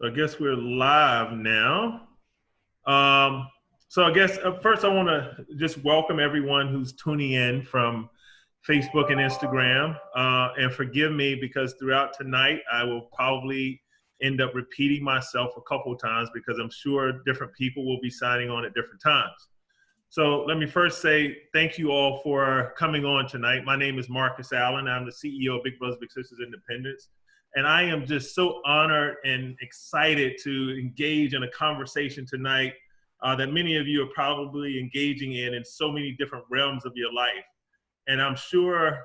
So I guess we're live now. So I guess first I want to just welcome everyone who's tuning in from Facebook and Instagram. And forgive me because throughout tonight, I will probably end up repeating myself a couple of times because I'm sure different people will be signing on at different times. So let me first say thank you all for coming on tonight. My name is Marcus Allen. I'm the CEO of Big Brothers Big Sisters Independence. And I am just so honored and excited to engage in a conversation tonight that many of you are probably engaging in so many different realms of your life. And I'm sure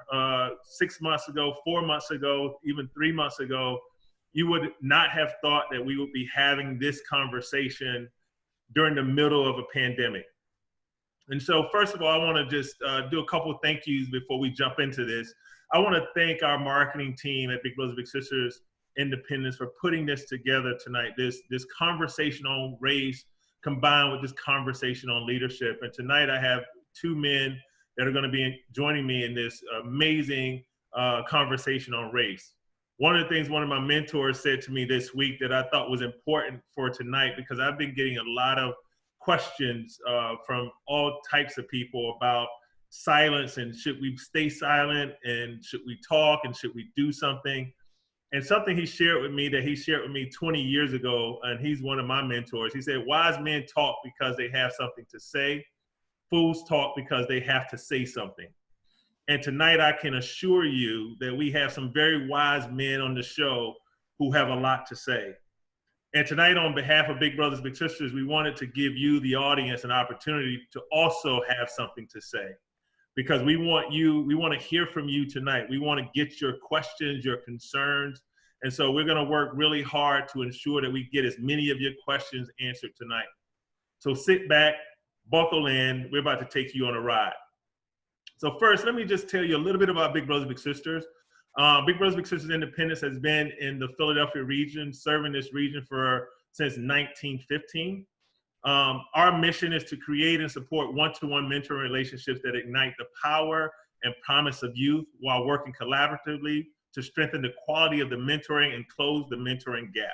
6 months ago, 4 months ago, even 3 months ago, you would not have thought that we would be having this conversation during the middle of a pandemic. And so first of all, I want to just do a couple of thank yous before we jump into this. I want to thank our marketing team at Big Brothers Big Sisters Independence for putting this together tonight, this conversation on race combined with this conversation on leadership. And tonight I have two men that are going to be joining me in this amazing conversation on race. One of the things one of my mentors said to me this week that I thought was important for tonight, because I've been getting a lot of questions from all types of people about silence and should we stay silent and should we talk and should we do something. And something he shared with me 20 years ago, and he's one of my mentors. He said, wise men talk because they have something to say. Fools talk because they have to say something. And tonight I can assure you that we have some very wise men on the show who have a lot to say. And tonight, on behalf of Big Brothers Big Sisters, we wanted to give you, the audience, an opportunity to also have something to say. Because we want to hear from you tonight. We want to get your questions, your concerns. And so we're going to work really hard to ensure that we get as many of your questions answered tonight. So sit back, buckle in. We're about to take you on a ride. So first, let me just tell you a little bit about Big Brothers Big Sisters. Big Brothers Big Sisters Independence has been in the Philadelphia region, serving this region since 1915. Our mission is to create and support one-to-one mentoring relationships that ignite the power and promise of youth while working collaboratively to strengthen the quality of the mentoring and close the mentoring gap.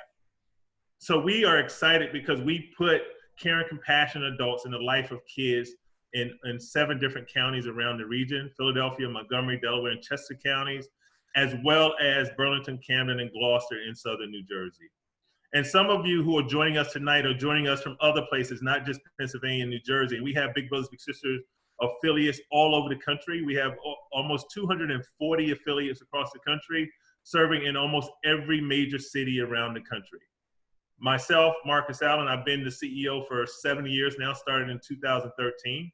So we are excited because we put caring, compassionate adults in the life of kids in 7 different counties around the region: Philadelphia, Montgomery, Delaware, and Chester counties, as well as Burlington, Camden, and Gloucester in southern New Jersey. And some of you who are joining us tonight are joining us from other places, not just Pennsylvania and New Jersey. We have Big Brothers Big Sisters affiliates all over the country. We have almost 240 affiliates across the country, serving in almost every major city around the country. Myself, Marcus Allen, I've been the CEO for 7 years now, started in 2013.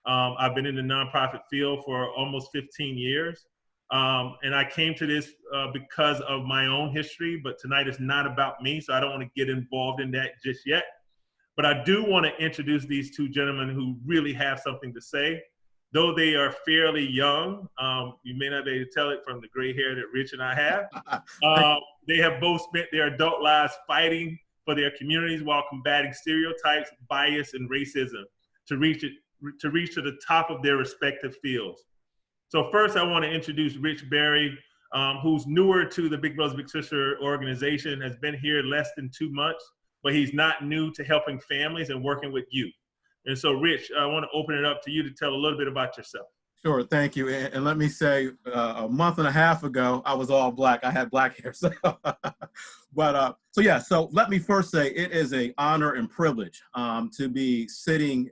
I've been in the nonprofit field for almost 15 years. And I came to this because of my own history, but tonight is not about me, so I don't want to get involved in that just yet. But I do want to introduce these two gentlemen who really have something to say. Though they are fairly young, you may not be able to tell it from the gray hair that Rich and I have. They have both spent their adult lives fighting for their communities while combating stereotypes, bias, and racism to reach to the top of their respective fields. So first, I want to introduce Rich Berry, who's newer to the Big Brothers Big Sister organization, has been here less than 2 months, but he's not new to helping families and working with youth. And so, Rich, I want to open it up to you to tell a little bit about yourself. Sure, thank you. And let me say, a month and a half ago, I was all black. I had black hair. So, so let me first say it is an honor and privilege to be sitting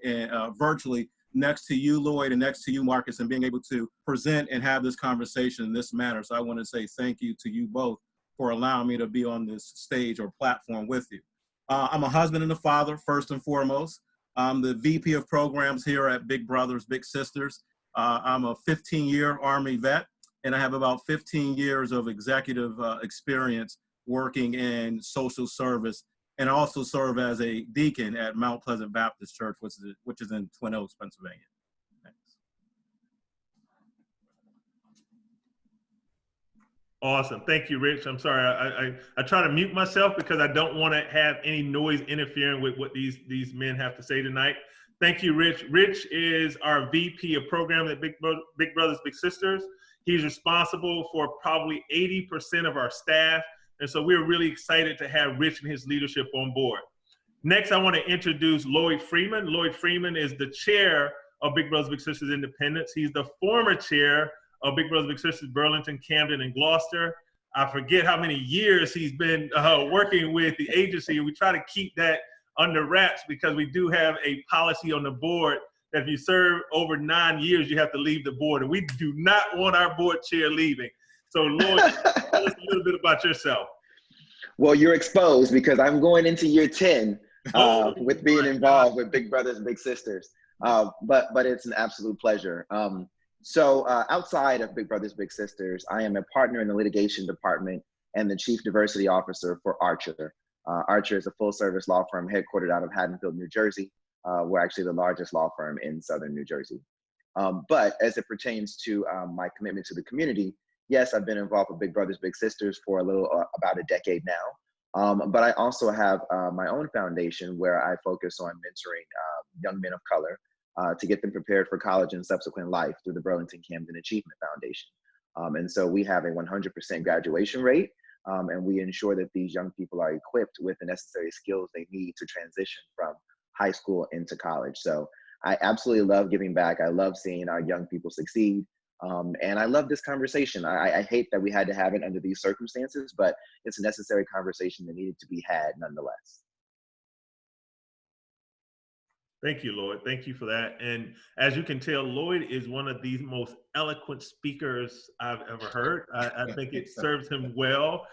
virtually next to you, Lloyd, and next to you, Marcus, and being able to present and have this conversation in this manner. So I want to say thank you to you both for allowing me to be on this stage or platform with you. I'm a husband and a father, first and foremost. I'm the VP of programs here at Big Brothers Big Sisters. I'm a 15-year Army vet, and I have about 15 years of executive experience working in social service, and I also serve as a deacon at Mount Pleasant Baptist Church, which is in Twin Oaks, Pennsylvania. Thanks. Awesome. Thank you, Rich. I'm sorry. I try to mute myself because I don't want to have any noise interfering with what these men have to say tonight. Thank you, Rich. Rich is our VP of program at Big Brothers Big Sisters. He's responsible for probably 80% of our staff. And so we're really excited to have Rich and his leadership on board. Next, I want to introduce Lloyd Freeman. Lloyd Freeman is the chair of Big Brothers Big Sisters Independence. He's the former chair of Big Brothers Big Sisters Burlington, Camden, and Gloucester. I forget how many years he's been working with the agency. We try to keep that under wraps because we do have a policy on the board that if you serve over 9 years, you have to leave the board. And we do not want our board chair leaving. So Lloyd, tell us a little bit about yourself. Well, you're exposed because I'm going into year 10 with being involved with Big Brothers and Big Sisters. But it's an absolute pleasure. So outside of Big Brothers Big Sisters, I am a partner in the litigation department and the chief diversity officer for Archer. Archer is a full-service law firm headquartered out of Haddonfield, New Jersey. We're actually the largest law firm in Southern New Jersey. But as it pertains to my commitment to the community, yes, I've been involved with Big Brothers Big Sisters for about a decade now. But I also have my own foundation where I focus on mentoring young men of color to get them prepared for college and subsequent life through the Burlington Camden Achievement Foundation. And so we have a 100% graduation rate, and we ensure that these young people are equipped with the necessary skills they need to transition from high school into college. So I absolutely love giving back. I love seeing our young people succeed. And I love this conversation. I hate that we had to have it under these circumstances, but it's a necessary conversation that needed to be had nonetheless. Thank you, Lloyd. Thank you for that. And as you can tell, Lloyd is one of the most eloquent speakers I've ever heard. I think it serves him well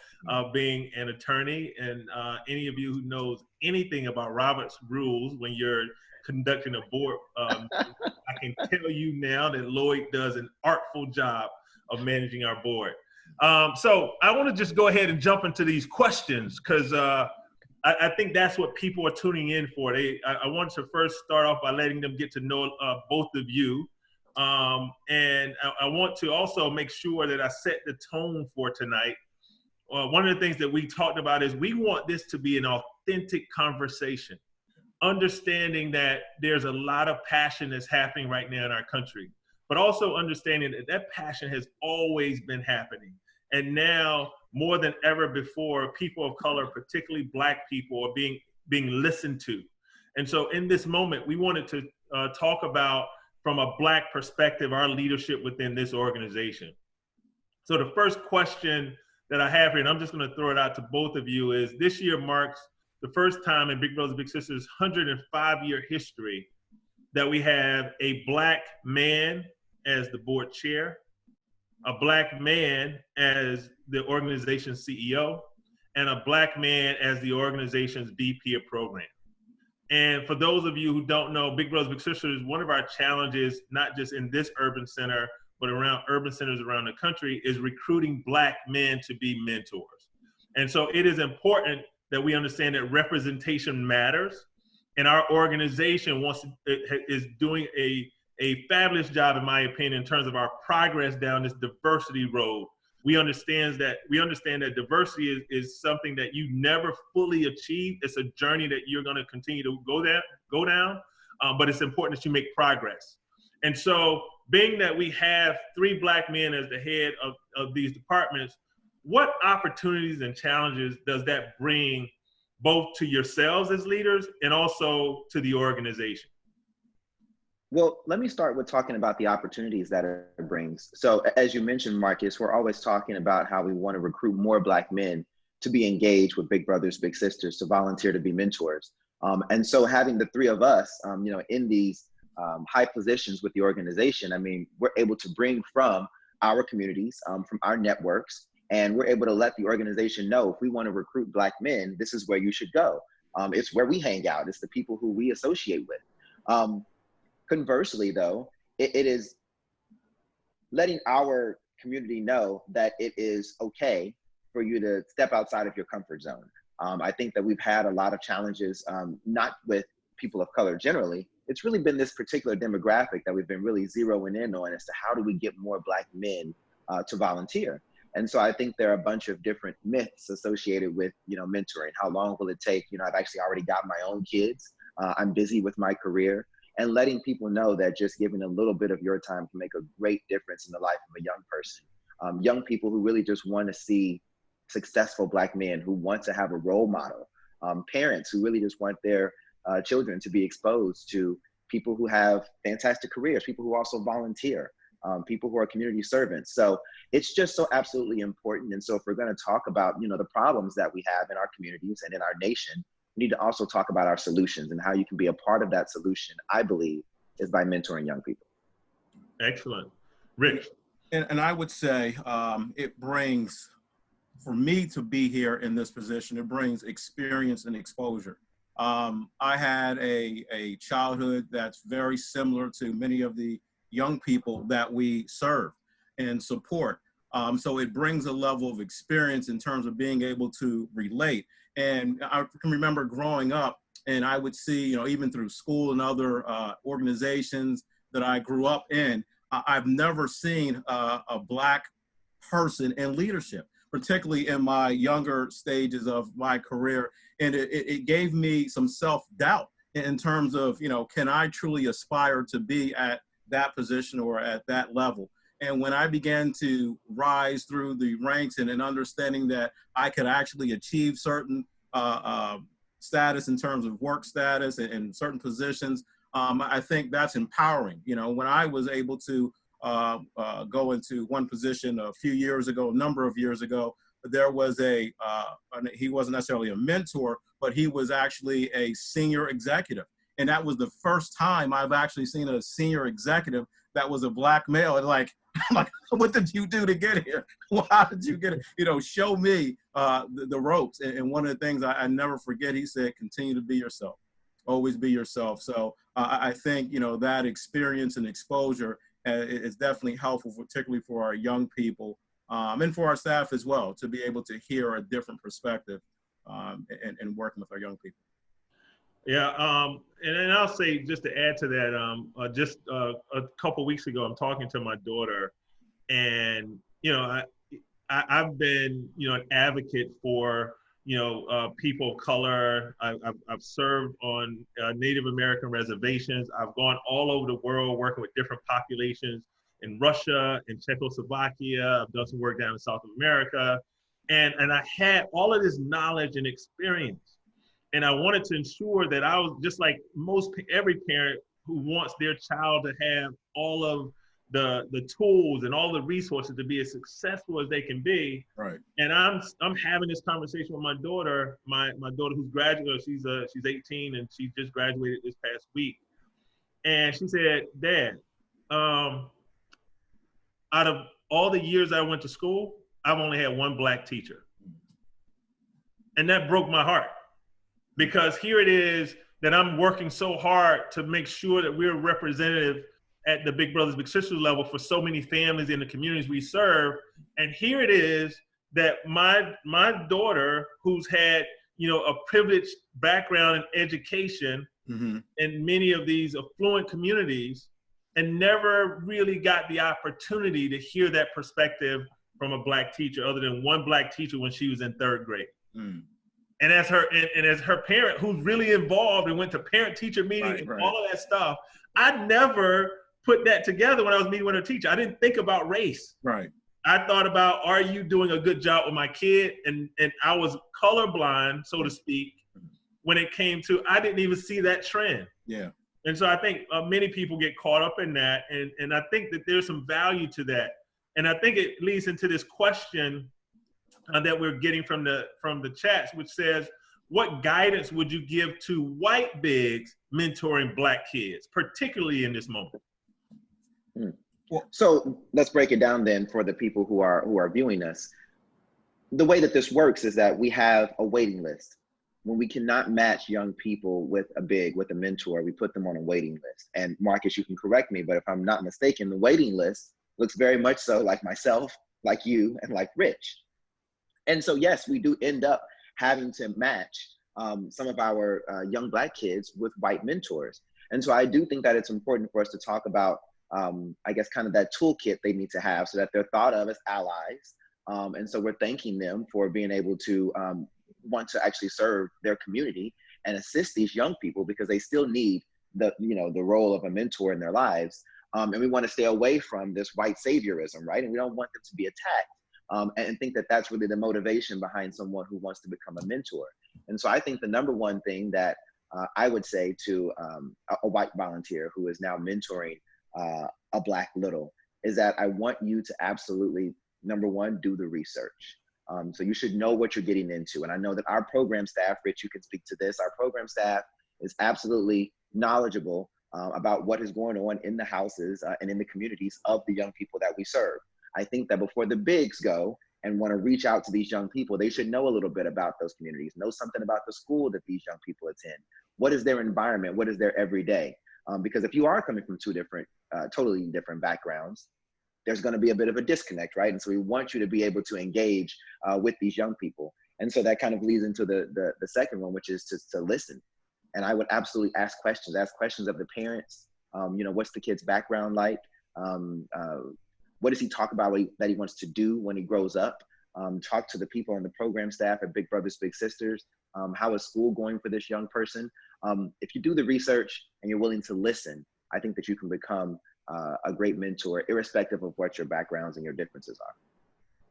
being an attorney. And any of you who knows anything about Robert's rules when you're conducting a board, I can tell you now that Lloyd does an artful job of managing our board. So I want to just go ahead and jump into these questions because I think that's what people are tuning in for. I want to first start off by letting them get to know both of you. And I want to also make sure that I set the tone for tonight. One of the things that we talked about is we want this to be an authentic conversation, understanding that there's a lot of passion that's happening right now in our country, but also understanding that that passion has always been happening. And now, more than ever before, people of color, particularly Black people, are being listened to. And so in this moment, we wanted to talk about, from a Black perspective, our leadership within this organization. So the first question that I have here, and I'm just going to throw it out to both of you, is this year marks the first time in Big Brothers Big Sisters 105-year history that we have a Black man as the board chair, a Black man as the organization's CEO, and a Black man as the organization's VP of program. And for those of you who don't know, Big Brothers Big Sisters, one of our challenges, not just in this urban center, but around urban centers around the country, is recruiting Black men to be mentors. And so it is important that we understand that representation matters. And our organization is doing a fabulous job, in my opinion, in terms of our progress down this diversity road. We understand that diversity is something that you never fully achieve. It's a journey that you're going to continue to go down, but it's important that you make progress. And so, being that we have 3 Black men as the head of these departments, what opportunities and challenges does that bring both to yourselves as leaders and also to the organization? Well, let me start with talking about the opportunities that it brings. So as you mentioned, Marcus, we're always talking about how we want to recruit more Black men to be engaged with Big Brothers, Big Sisters, to volunteer to be mentors. And so having the 3 of us, in these high positions with the organization, I mean, we're able to bring from our communities, from our networks, and we're able to let the organization know if we want to recruit Black men, this is where you should go. It's where we hang out. It's the people who we associate with. Conversely, though, it is letting our community know that it is okay for you to step outside of your comfort zone. I think that we've had a lot of challenges, not with people of color generally. It's really been this particular demographic that we've been really zeroing in on as to how do we get more Black men to volunteer. And so I think there are a bunch of different myths associated with, mentoring. How long will it take? I've actually already got my own kids. I'm busy with my career. And letting people know that just giving a little bit of your time can make a great difference in the life of a young person. Young people who really just want to see successful Black men who want to have a role model, parents who really just want their children to be exposed to people who have fantastic careers, people who also volunteer, people who are community servants. So it's just so absolutely important. And so if we're going to talk about, the problems that we have in our communities and in our nation, we need to also talk about our solutions, and how you can be a part of that solution, I believe, is by mentoring young people. Excellent. Rich. And I would say it brings, for me to be here in this position, it brings experience and exposure. I had a childhood that's very similar to many of the young people that we serve and support. So it brings a level of experience in terms of being able to relate. And I can remember growing up, and I would see, even through school and other organizations that I grew up in, I've never seen a Black person in leadership, particularly in my younger stages of my career. And it gave me some self-doubt in terms of, can I truly aspire to be at that position or at that level? And when I began to rise through the ranks and understanding that I could actually achieve certain status in terms of work status and certain positions, I think that's empowering. When I was able to go into one position a number of years ago, there was he wasn't necessarily a mentor, but he was actually a senior executive. And that was the first time I've actually seen a senior executive that was a Black male. And like, what did you do to get here? How did you get it? Show me the ropes. And one of the things I never forget, he said, continue to be yourself. Always be yourself. So I think, that experience and exposure is definitely helpful, particularly for our young people and for our staff as well, to be able to hear a different perspective and working with our young people. Yeah, and then I'll say, just to add to that, just a couple weeks ago, I'm talking to my daughter, and I've been an advocate for people of color. I've served on Native American reservations. I've gone all over the world working with different populations in Russia, in Czechoslovakia. I've done some work down in South America, and I had all of this knowledge and experience. And I wanted to ensure that I was just like every parent who wants their child to have all of the tools and all the resources to be as successful as they can be. Right. And I'm having this conversation with my daughter, my daughter who's graduated. She's 18 and she just graduated this past week. And she said, "Dad, out of all the years I went to school, I've only had one Black teacher." And that broke my heart. Because here it is that I'm working so hard to make sure that we're representative at the Big Brothers Big Sisters level for so many families in the communities we serve. And here it is that my daughter, who's had a privileged background in education in many of these affluent communities, and never really got the opportunity to hear that perspective from a Black teacher, other than one Black teacher when she was in 3rd grade. And as her parent, who's really involved and went to parent-teacher meetings and all of that stuff, I never put that together when I was meeting with her teacher. I didn't think about race. Right. I thought about, are you doing a good job with my kid? And I was colorblind, so to speak, when it came to, I didn't even see that trend. Yeah. And so I think many people get caught up in that. And I think that there's some value to that. And I think it leads into this question that we're getting from the chats, which says, what guidance would you give to white bigs mentoring Black kids, particularly in this moment? So let's break it down then for the people who are viewing us. The way that this works is that we have a waiting list. When we cannot match young people with a mentor, we put them on a waiting list. And Marcus, you can correct me, but if I'm not mistaken, the waiting list looks very much so like myself, like you, and like Rich. And so, yes, we do end up having to match some of our young Black kids with white mentors. And so I do think that it's important for us to talk about, I guess, kind of that toolkit they need to have so that they're thought of as allies. And so we're thanking them for being able to want to actually serve their community and assist these young people, because they still need the role of a mentor in their lives. And we want to stay away from this white saviorism, right? And we don't want them to be attacked and think that that's really the motivation behind someone who wants to become a mentor. And so I think the number one thing that I would say to a white volunteer who is now mentoring a Black little is that I want you to absolutely, number one, do the research. So you should know what you're getting into. And I know that our program staff, Rich, you can speak to this, our program staff is absolutely knowledgeable about what is going on in the houses and in the communities of the young people that we serve. I think that before the bigs go and want to reach out to these young people, they should know a little bit about those communities, know something about the school that these young people attend. What is their environment? What is their everyday? Because if you are coming from two different, totally different backgrounds, there's going to be a bit of a disconnect, right? And so we want you to be able to engage with these young people. And so that kind of leads into the second one, which is to listen. And I would absolutely ask questions of the parents. What's the kid's background like? What does he talk about that he wants to do when he grows up? Talk to the people on the program staff at Big Brothers Big Sisters. How is school going for this young person? If you do the research and you're willing to listen, I think that you can become a great mentor, irrespective of what your backgrounds and your differences are.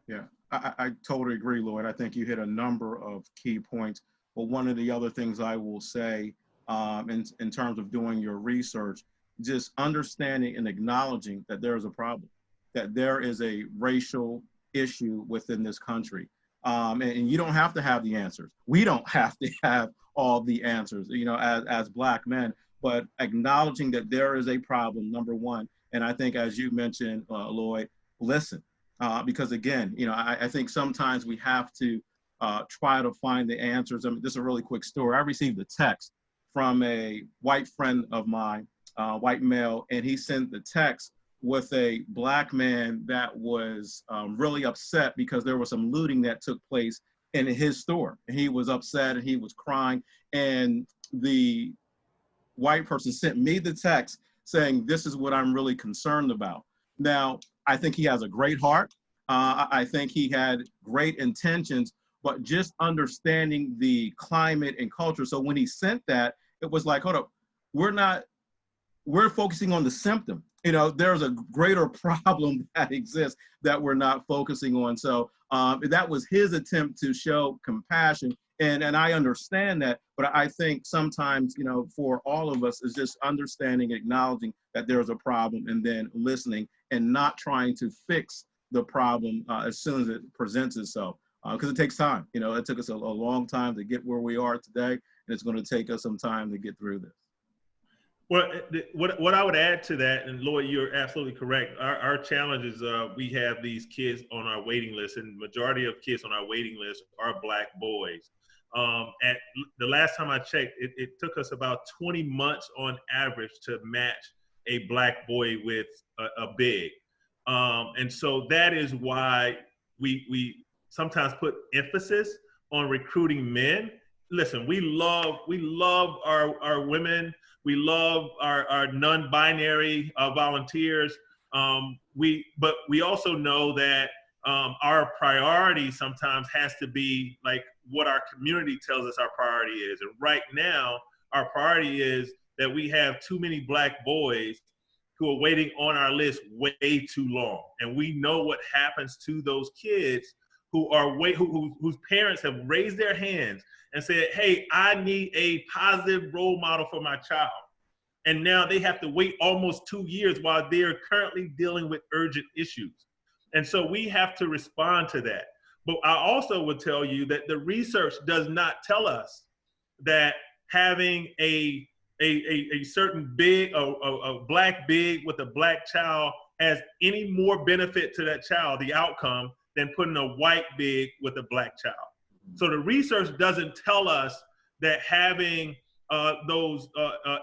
Yeah, I totally agree, Lloyd. I think you hit a number of key points. But one of the other things I will say in terms of doing your research, just understanding and acknowledging that there is a problem, that there is a racial issue within this country. And you don't have to have the answers. We don't have to have all the answers, as Black men, but acknowledging that there is a problem, number one. And I think, as you mentioned, Lloyd, listen, because again, I think sometimes we have to try to find the answers. I mean, this is a really quick story. I received a text from a white friend of mine, white male, and he sent the text with a Black man that was really upset because there was some looting that took place in his store. And he was upset and he was crying. And the white person sent me the text saying, this is what I'm really concerned about. Now, I think he has a great heart. I think he had great intentions, but just understanding the climate and culture. So when he sent that, it was like, hold up, we're focusing on the symptom. There's a greater problem that exists that we're not focusing on. So that was his attempt to show compassion. And I understand that, but I think sometimes, for all of us is just understanding, acknowledging that there's a problem and then listening and not trying to fix the problem as soon as it presents itself. Because it takes time. It took us a long time to get where we are today, and it's going to take us some time to get through this. Well, what I would add to that, and Lloyd, you're absolutely correct. Our challenge is we have these kids on our waiting list, and the majority of kids on our waiting list are Black boys. At the last time I checked, it took us about 20 months on average to match a Black boy with a big. And so that is why we sometimes put emphasis on recruiting men. Listen, we love our women. We love our non-binary volunteers. But we also know that our priority sometimes has to be like what our community tells us our priority is. And right now, our priority is that we have too many Black boys who are waiting on our list way too long. And we know what happens to those kids whose parents have raised their hands and said, hey, I need a positive role model for my child. And now they have to wait almost 2 years while they're currently dealing with urgent issues. And so we have to respond to that. But I also would tell you that the research does not tell us that having a certain big, a Black big with a Black child has any more benefit to that child, the outcome, than putting a white big with a Black child. So the research doesn't tell us that having those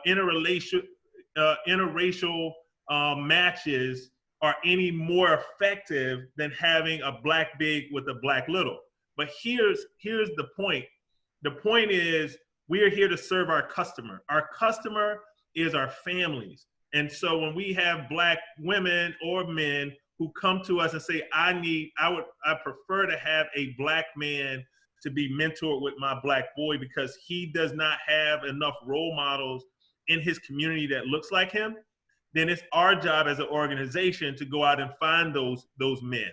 interracial matches are any more effective than having a Black big with a Black little. But here's the point. The point is we are here to serve our customer. Our customer is our families. And so when we have Black women or men who come to us and say, I prefer to have a Black man to be mentored with my Black boy because he does not have enough role models in his community that looks like him, then it's our job as an organization to go out and find those men.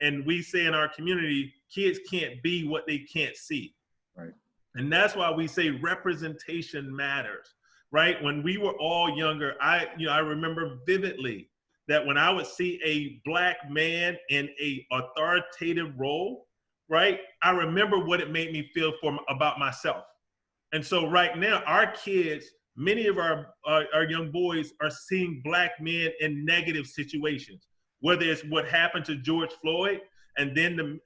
And we say in our community, kids can't be what they can't see. Right. And that's why we say representation matters, right? When we were all younger, I remember vividly that when I would see a Black man in a authoritative role, right? I remember what it made me feel about myself. And so right now, our kids, many of our young boys are seeing Black men in negative situations, whether it's what happened to George Floyd, and then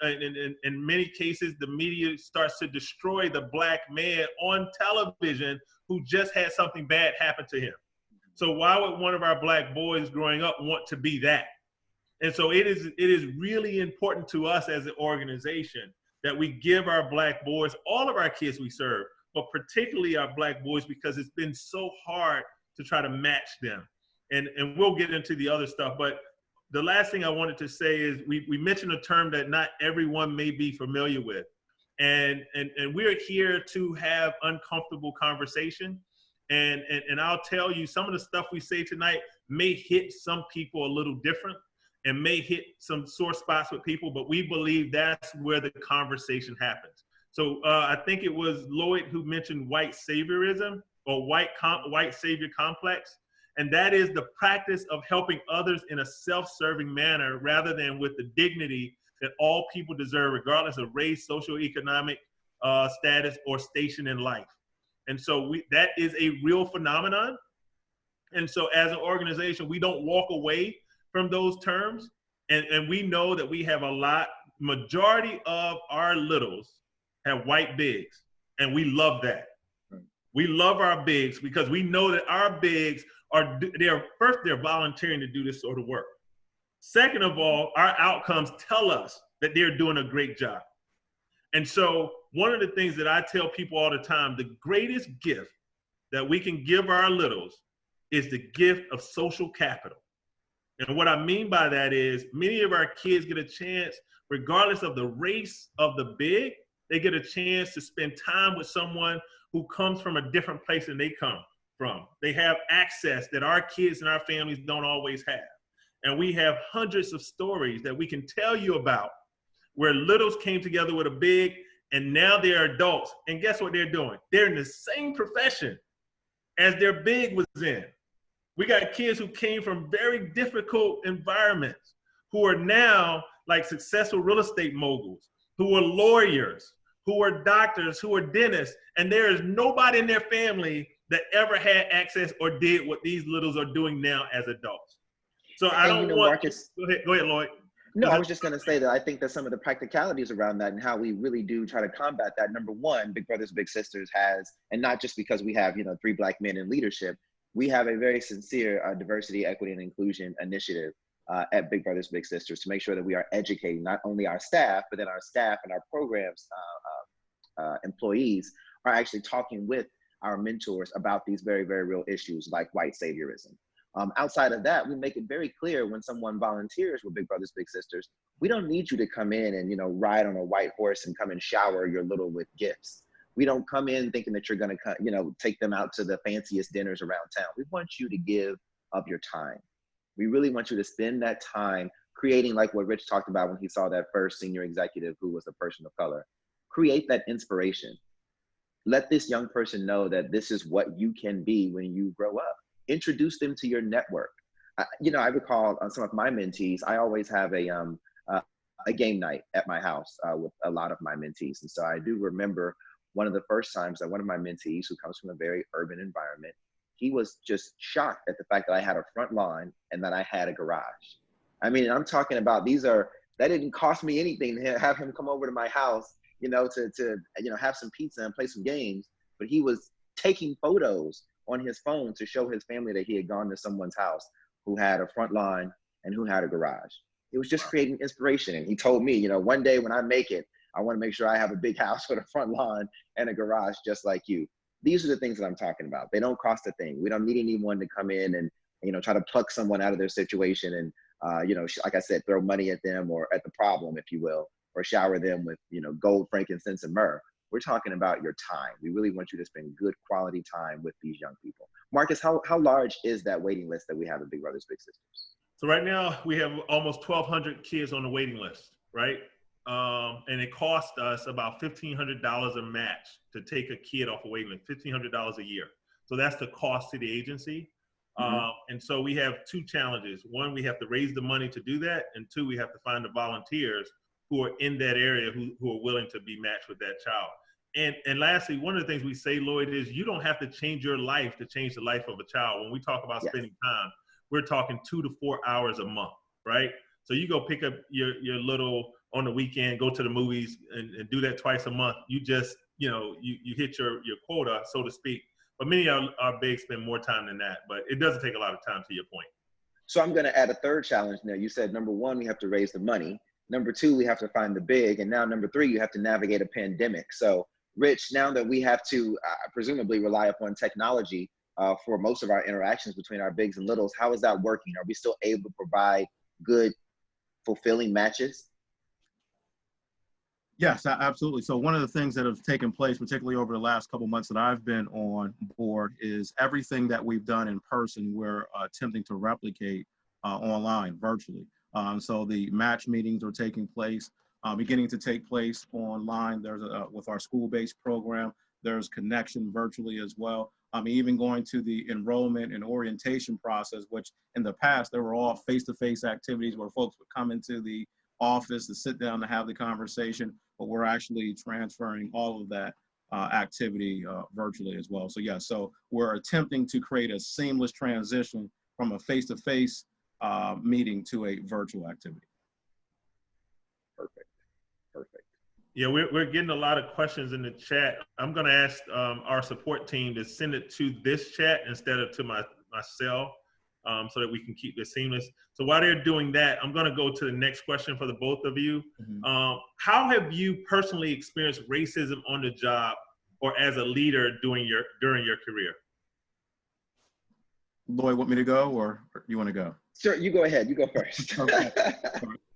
in many cases, the media starts to destroy the Black man on television who just had something bad happen to him. So why would one of our Black boys growing up want to be that? And so it is really important to us as an organization that we give our Black boys, all of our kids we serve, but particularly our Black boys, because it's been so hard to try to match them. And we'll get into the other stuff, but the last thing I wanted to say is we mentioned a term that not everyone may be familiar with. And we're here to have uncomfortable conversation. And I'll tell you, some of the stuff we say tonight may hit some people a little different and may hit some sore spots with people, but we believe that's where the conversation happens. So I think it was Lloyd who mentioned white saviorism or white savior complex. And that is the practice of helping others in a self-serving manner rather than with the dignity that all people deserve, regardless of race, socioeconomic status, or station in life. And so that is a real phenomenon. And so as an organization, we don't walk away from those terms. And we know that we have majority of our littles have white bigs. And we love that. We love our bigs because we know that our bigs they're volunteering to do this sort of work. Second of all, our outcomes tell us that they're doing a great job. And so one of the things that I tell people all the time, the greatest gift that we can give our littles is the gift of social capital. And what I mean by that is many of our kids get a chance, regardless of the race of the big, they get a chance to spend time with someone who comes from a different place than they come from. They have access that our kids and our families don't always have. And we have hundreds of stories that we can tell you about where littles came together with a big and now they're adults. And guess what they're doing? They're in the same profession as their big was in. We got kids who came from very difficult environments who are now like successful real estate moguls, who are lawyers, who are doctors, who are dentists, and there is nobody in their family that ever had access or did what these littles are doing now as adults. So I don't want, Marcus, go ahead, Lloyd. No, I was just going to say that I think that some of the practicalities around that and how we really do try to combat that. Number one, Big Brothers Big Sisters has, and not just because we have 3 Black men in leadership, we have a very sincere diversity, equity, and inclusion initiative at Big Brothers Big Sisters to make sure that we are educating not only our staff, but then our staff and our programs employees are actually talking with our mentors about these very, very real issues like white saviorism. Outside of that, we make it very clear when someone volunteers with Big Brothers Big Sisters, we don't need you to come in and ride on a white horse and come and shower your little with gifts. We don't come in thinking that you're going to take them out to the fanciest dinners around town. We want you to give of your time. We really want you to spend that time creating, like what Rich talked about when he saw that first senior executive who was a person of color. Create that inspiration. Let this young person know that this is what you can be when you grow up. Introduce them to your network. I recall on some of my mentees, I always have a game night at my house with a lot of my mentees. And so I do remember one of the first times that one of my mentees, who comes from a very urban environment, he was just shocked at the fact that I had a front lawn and that I had a garage. I mean, I'm talking about that didn't cost me anything to have him come over to my house, to have some pizza and play some games, but he was taking photos on his phone to show his family that he had gone to someone's house who had a front lawn and who had a garage. It was just creating inspiration. And he told me, one day when I make it, I want to make sure I have a big house with a front lawn and a garage just like you. These are the things that I'm talking about. They don't cost a thing. We don't need anyone to come in and, try to pluck someone out of their situation and, like I said, throw money at them or at the problem, if you will, or shower them with, gold, frankincense, and myrrh. We're talking about your time. We really want you to spend good quality time with these young people. Marcus, how large is that waiting list that we have at Big Brothers Big Sisters? So right now we have almost 1,200 kids on the waiting list. right? And it cost us about $1,500 a match to take a kid off a waiting list, $1,500 a year. So that's the cost to the agency. And so we have two challenges. One, we have to raise the money to do that. And two, we have to find the volunteers who are in that area who are willing to be matched with that child. And lastly, one of the things we say, Lloyd, is you don't have to change your life to change the life of a child. When we talk about spending time, we're talking 2 to 4 hours a month, right? So you go pick up your little on the weekend, go to the movies and do that twice a month. You just, you hit your quota, so to speak. But many of our bigs spend more time than that, but it doesn't take a lot of time, to your point. So I'm going to add a third challenge now. You said, number one, we have to raise the money. Number two, we have to find the big. And now number three, you have to navigate a pandemic. So Rich, now that we have to presumably rely upon technology for most of our interactions between our bigs and littles, how is that working? Are we still able to provide good, fulfilling matches? Yes, absolutely. So one of the things that have taken place, particularly over the last couple months that I've been on board, is everything that we've done in person, we're attempting to replicate online, virtually. So the match meetings are taking place, beginning to take place online. There's with our school-based program, there's connection virtually as well. Even going to the enrollment and orientation process, which in the past, they were all face-to-face activities where folks would come into the office to sit down to have the conversation, but we're actually transferring all of that activity virtually as well. So yeah, so we're attempting to create a seamless transition from a face-to-face meeting to a virtual activity. Perfect. Yeah, we're getting a lot of questions in the chat. I'm going to ask our support team to send it to this chat instead of to my cell, so that we can keep this seamless. So while they're doing that, I'm going to go to the next question for the both of you. How have you personally experienced racism on the job or as a leader during your career? Lloyd, want me to go or you want to go? Sure, you go ahead. You go first. Okay.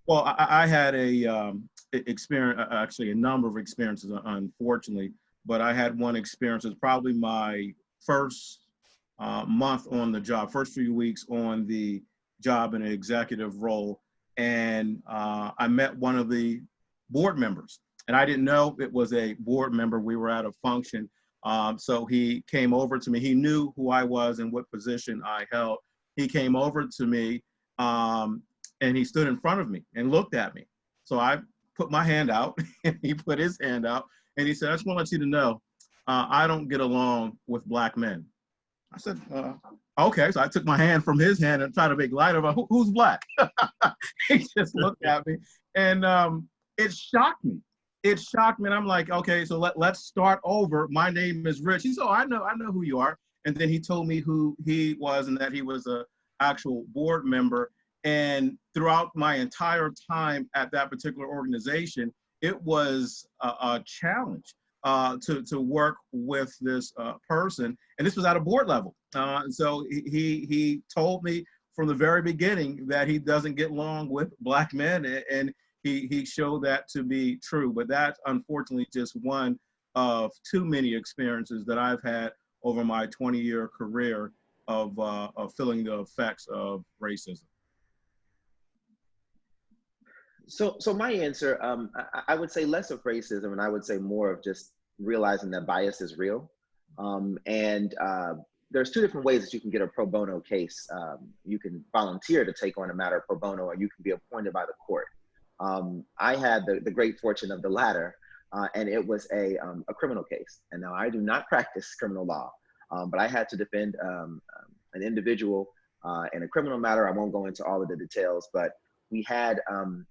Well, I had a experience, actually a number of experiences, unfortunately, but I had one experience. It's probably my first month on the job, first few weeks on the job in an executive role. And I met one of the board members, and I didn't know it was a board member. We were at a function. So he came over to me. He knew who I was and what position I held. He came over to me and he stood in front of me and looked at me. So I put my hand out and he put his hand out and he said, I just want to let you to know, I don't get along with Black men. I said, okay. So I took my hand from his hand and tried to make light of it. Who's Black? He just looked at me and it shocked me. It shocked me. And I'm like, okay, so let's start over. My name is Rich. He said, oh, I know who you are. And then he told me who he was and that he was an actual board member. And throughout my entire time at that particular organization, it was a challenge to work with this person. And this was at a board level. So he told me from the very beginning that he doesn't get along with Black men. And he showed that to be true. But that's unfortunately just one of too many experiences that I've had over my 20-year career of feeling the effects of racism. So my answer, I would say less of racism, and I would say more of just realizing that bias is real. There's two different ways that you can get a pro bono case. You can volunteer to take on a matter pro bono, or you can be appointed by the court. I had the great fortune of the latter, and it was a criminal case. And now I do not practice criminal law, but I had to defend an individual in a criminal matter. I won't go into all of the details, but we had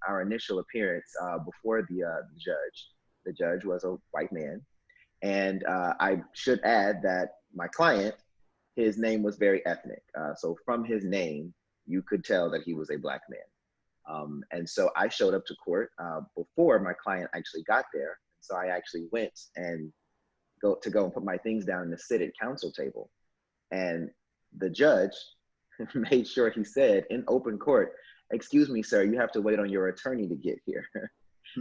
our initial appearance before the judge. The judge was a white man. And I should add that my client, his name was very ethnic. So from his name, you could tell that he was a Black man. And so I showed up to court before my client actually got there. So I actually went and go and put my things down and sit at counsel table. And the judge made sure he said in open court, excuse me, sir, you have to wait on your attorney to get here.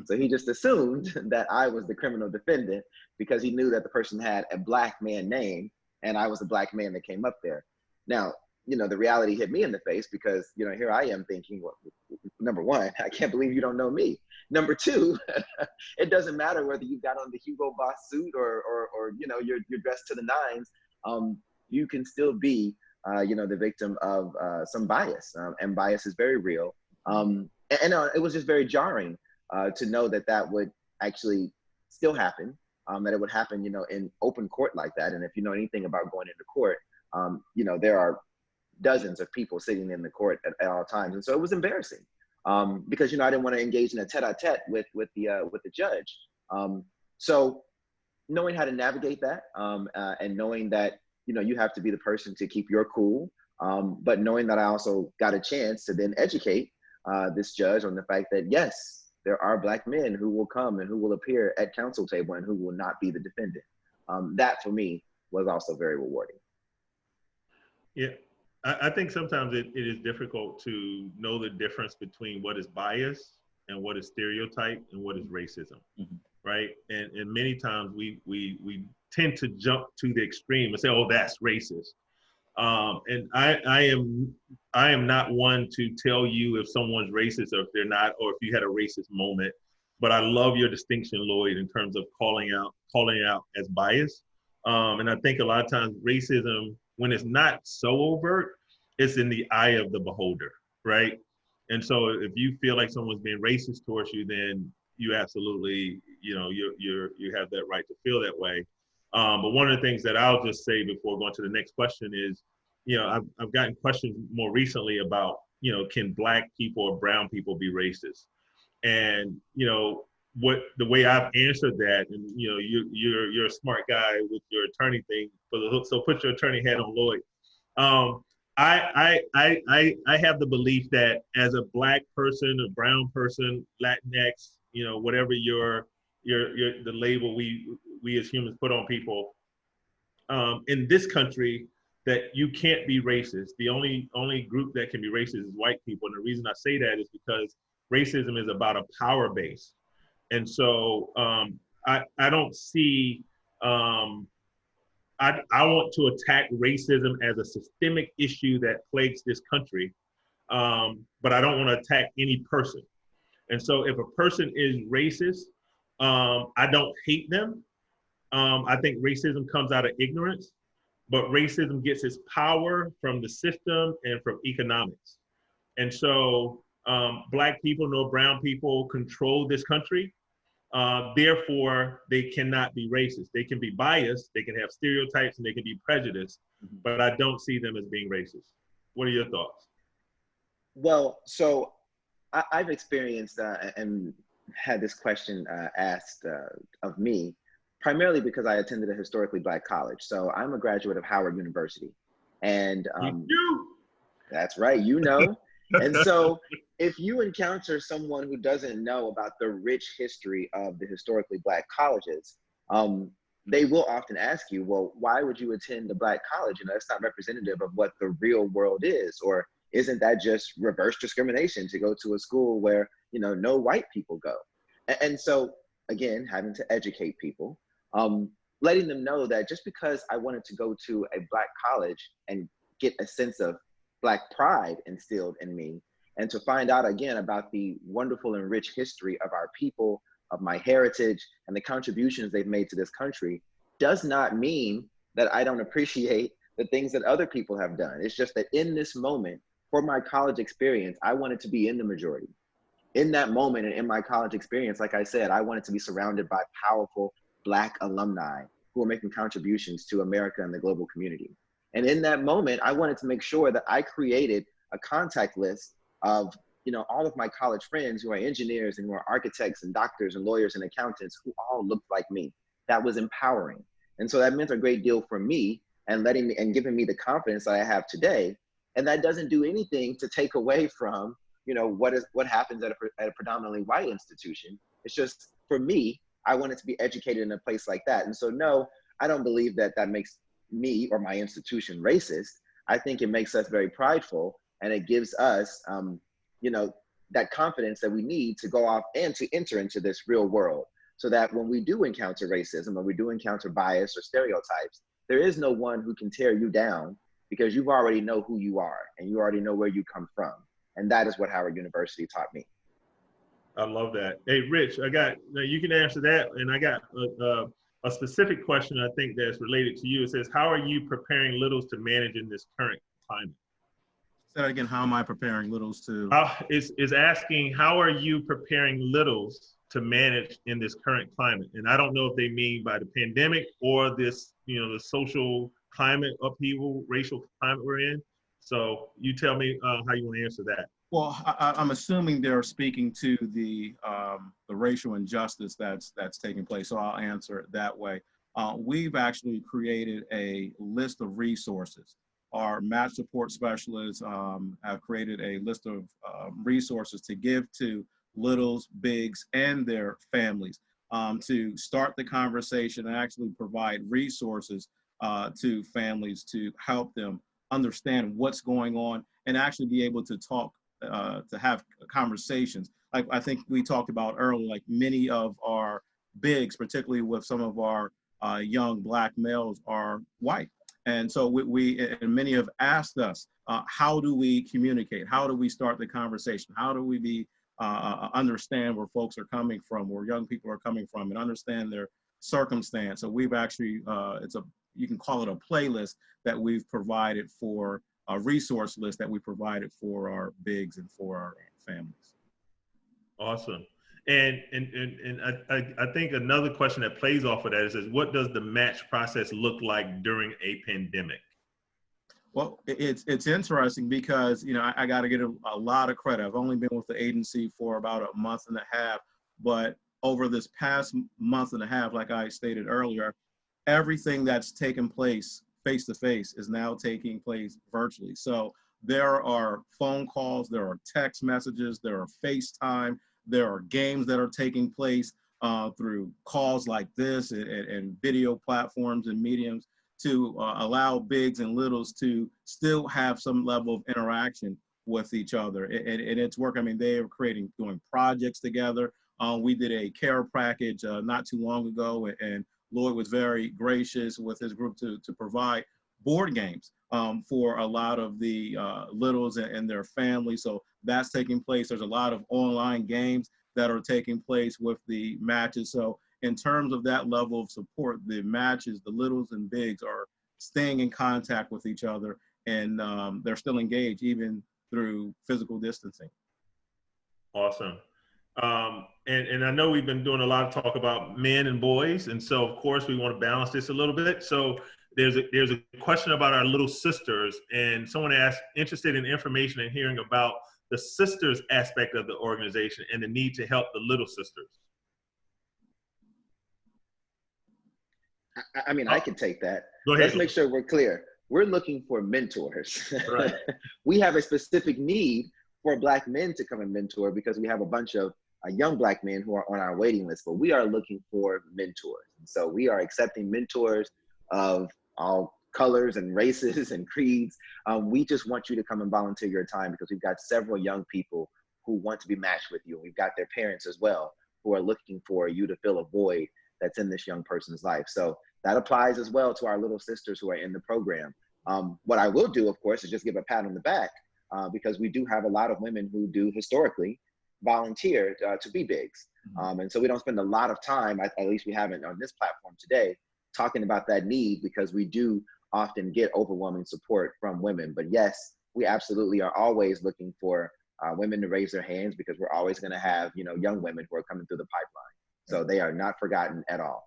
So he just assumed that I was the criminal defendant because he knew that the person had a Black man name and I was the Black man that came up there. Now, the reality hit me in the face because, here I am thinking, well, number one, I can't believe you don't know me. Number two, it doesn't matter whether you've got on the Hugo Boss suit or you're dressed to the nines. You can still be the victim of some bias, and bias is very real. It was just very jarring to know that would actually still happen, that it would happen, in open court like that. And if you know anything about going into court, there are dozens of people sitting in the court at all times. And so it was embarrassing because, I didn't want to engage in a tete-a-tete with the judge. So knowing how to navigate that and knowing that, you have to be the person to keep your cool, but knowing that I also got a chance to then educate this judge on the fact that, yes, there are Black men who will come and who will appear at counsel table and who will not be the defendant. That for me was also very rewarding. Yeah, I think sometimes it is difficult to know the difference between what is bias and what is stereotype and what is racism, right? And many times we tend to jump to the extreme and say, oh, that's racist. And I am not one to tell you if someone's racist or if they're not, or if you had a racist moment. But I love your distinction, Lloyd, in terms of calling out as bias. And I think a lot of times racism, when it's not so overt, it's in the eye of the beholder, right? And so if you feel like someone's being racist towards you, then you absolutely, you have that right to feel that way. But one of the things that I'll just say before going to the next question is, I've gotten questions more recently about, can Black people or brown people be racist? And, the way I've answered that, and, you're a smart guy with your attorney thing for the hook. So put your attorney hat on, Lloyd. I have the belief that as a Black person, a brown person, Latinx, whatever the label we as humans put on people, in this country, that you can't be racist. The only group that can be racist is white people. And the reason I say that is because racism is about a power base. And so I don't see, I want to attack racism as a systemic issue that plagues this country, but I don't want to attack any person. And so if a person is racist, I don't hate them. I think racism comes out of ignorance, but racism gets its power from the system and from economics. And so Black people nor brown people control this country. Therefore, they cannot be racist. They can be biased, they can have stereotypes, and they can be prejudiced, but I don't see them as being racist. What are your thoughts? Well, so I've experienced and had this question asked of me, primarily because I attended a historically Black college. So I'm a graduate of Howard University. And that's right, And so if you encounter someone who doesn't know about the rich history of the historically Black colleges, they will often ask you, well, why would you attend a Black college? It's not representative of what the real world is, or isn't that just reverse discrimination to go to a school where, no white people go? And so, again, having to educate people, letting them know that just because I wanted to go to a Black college and get a sense of Black pride instilled in me, and to find out again about the wonderful and rich history of our people, of my heritage, and the contributions they've made to this country, does not mean that I don't appreciate the things that other people have done. It's just that in this moment, for my college experience, I wanted to be in the majority. In that moment and in my college experience, like I said, I wanted to be surrounded by powerful Black alumni who are making contributions to America and the global community. And in that moment, I wanted to make sure that I created a contact list of, all of my college friends who are engineers and who are architects and doctors and lawyers and accountants who all looked like me. That was empowering. And so that meant a great deal for me and giving me the confidence that I have today. And that doesn't do anything to take away from, what happens at a predominantly white institution. It's just, for me, I wanted to be educated in a place like that. And so, no, I don't believe that makes me or my institution racist. I think it makes us very prideful, and it gives us, that confidence that we need to go off and to enter into this real world, so that when we do encounter racism or we do encounter bias or stereotypes, there is no one who can tear you down, because you already know who you are and you already know where you come from. And that is what Howard University taught me. I love that. Hey, Rich, now you can answer that. And I got a specific question I think that's related to you. It says, how are you preparing littles to manage in this current climate? Say that again. How am I preparing littles to? Is asking, how are you preparing littles to manage in this current climate? And I don't know if they mean by the pandemic or this, the social climate upheaval, racial climate we're in. So you tell me how you want to answer that. Well, I'm assuming they're speaking to the racial injustice that's taking place. So I'll answer it that way. We've actually created a list of resources. Our match support specialists have created a list of resources to give to littles, bigs, and their families to start the conversation and actually provide resources to families to help them understand what's going on and actually be able to talk, to have conversations. Like I think we talked about earlier, like many of our bigs, particularly with some of our young Black males, are white. And so we and many have asked us, how do we communicate? How do we start the conversation? How do we understand where folks are coming from, where young people are coming from, and understand their circumstance? So we've actually, you can call it a playlist that we've provided for, a resource list that we provided for our bigs and for our families. Awesome. And I think another question that plays off of that is what does the match process look like during a pandemic? Well, it's interesting because, I got to get a lot of credit. I've only been with the agency for about a month and a half, but over this past month and a half, like I stated earlier, everything that's taken place face-to-face is now taking place virtually. So there are phone calls, there are text messages, there are FaceTime, there are games that are taking place through calls like this and video platforms and mediums to allow bigs and littles to still have some level of interaction with each other. And it's work. I mean, they are doing projects together. We did a care package not too long ago, and Lloyd was very gracious with his group to provide board games for a lot of the littles and their families. So that's taking place. There's a lot of online games that are taking place with the matches. So in terms of that level of support, the matches, the littles and bigs are staying in contact with each other, and they're still engaged even through physical distancing. Awesome. And I know we've been doing a lot of talk about men and boys, and so of course we want to balance this a little bit. So there's a question about our little sisters, and someone asked, interested in information and hearing about the sisters aspect of the organization and the need to help the little sisters. I mean, I can take that. Go ahead. Let's make sure we're clear. We're looking for mentors. Right. We have a specific need for Black men to come and mentor because we have a bunch of young Black men who are on our waiting list, but we are looking for mentors. And so we are accepting mentors of all colors and races and creeds. We just want you to come and volunteer your time because we've got several young people who want to be matched with you. We've got their parents as well who are looking for you to fill a void that's in this young person's life. So that applies as well to our little sisters who are in the program. What I will do, of course, is just give a pat on the back because we do have a lot of women who do historically volunteer to be bigs. And so we don't spend a lot of time, at least we haven't on this platform today, talking about that need because we do often get overwhelming support from women. But yes, we absolutely are always looking for women to raise their hands because we're always going to have, young women who are coming through the pipeline. So they are not forgotten at all.